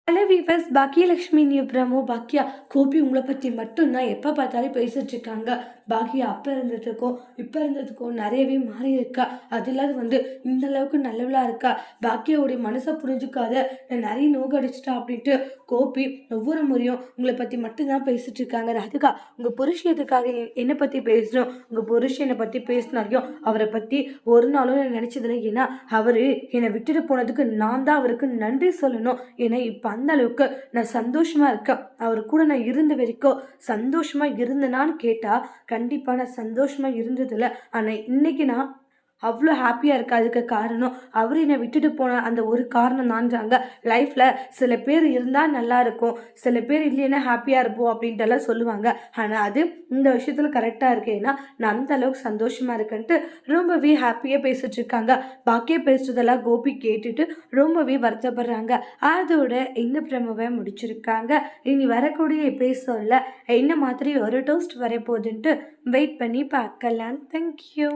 Hello viewers, Baakiyalakshmi promo பாக்கியா கோபி உங்களை பற்றி மட்டும்தான் எப்போ பார்த்தாலும் பேசிட்டு இருக்காங்க. பாக்கியா அப்போ இருந்ததுக்கும் இப்போ இருந்ததுக்கும் நிறையவே மாறி இருக்கா. அது இல்லாத இந்த அளவுக்கு நல்லவளா இருக்கா. பாக்கியாவுடைய மனசை புரிஞ்சுக்காத நான் நிறைய நோகடிச்சிட்டா அப்படின்ட்டு கோபி ஒவ்வொரு முறையும் உங்களை பற்றி மட்டும்தான் பேசிட்டு இருக்காங்க. ராதிகா, உங்கள் புருஷத்துக்காக என்னை பற்றி பேசணும், உங்கள் புருஷனை பற்றி பேசினாரையும் அவரை பற்றி ஒரு நாளும் நான் நினச்சதில்லை. ஏன்னா அவர் என்னை விட்டுட்டு போனதுக்கு நான் தான் அவருக்கு நன்றி சொல்லணும். ஏன்னா இப்போ அந்த அளவுக்கு நான் சந்தோஷமா இருக்கேன். அவர் கூட நான் இருந்த வரைக்கும் சந்தோஷமா இருந்தேனான்னு கேட்டா கண்டிப்பா நான் சந்தோஷமா இருந்ததில்ல. ஆனா இன்னைக்கு நான் அவ்வளோ ஹாப்பியாக இருக்கா. அதுக்கு காரணம் அவர் என்னை விட்டுட்டு போன அந்த ஒரு காரணம் தான்றாங்க. லைஃப்பில் சில பேர் இருந்தால் நல்லா இருக்கும், சில பேர் இல்லைன்னா ஹாப்பியாக இருப்போம் அப்படின்ட்டுலாம் சொல்லுவாங்க. ஆனால் அது இந்த விஷயத்தில் கரெக்டாக இருக்கு. ஏன்னா நான் அந்த அளவுக்கு சந்தோஷமாக இருக்கேன்ட்டு ரொம்பவே ஹாப்பியாக பேசிட்டு இருக்காங்க. பாக்கியே பேசுறதெல்லாம் கோபி கேட்டுட்டு ரொம்பவே வருத்தப்படுறாங்க. அதோட இந்த பிரமவை முடிச்சிருக்காங்க. இனி வரக்கூடிய எபிசோடில் என்ன மாதிரி ஒரு டோஸ்ட் வரப்போகுதுன்ட்டு வெயிட் பண்ணி பார்க்கலாம். தேங்க்யூ.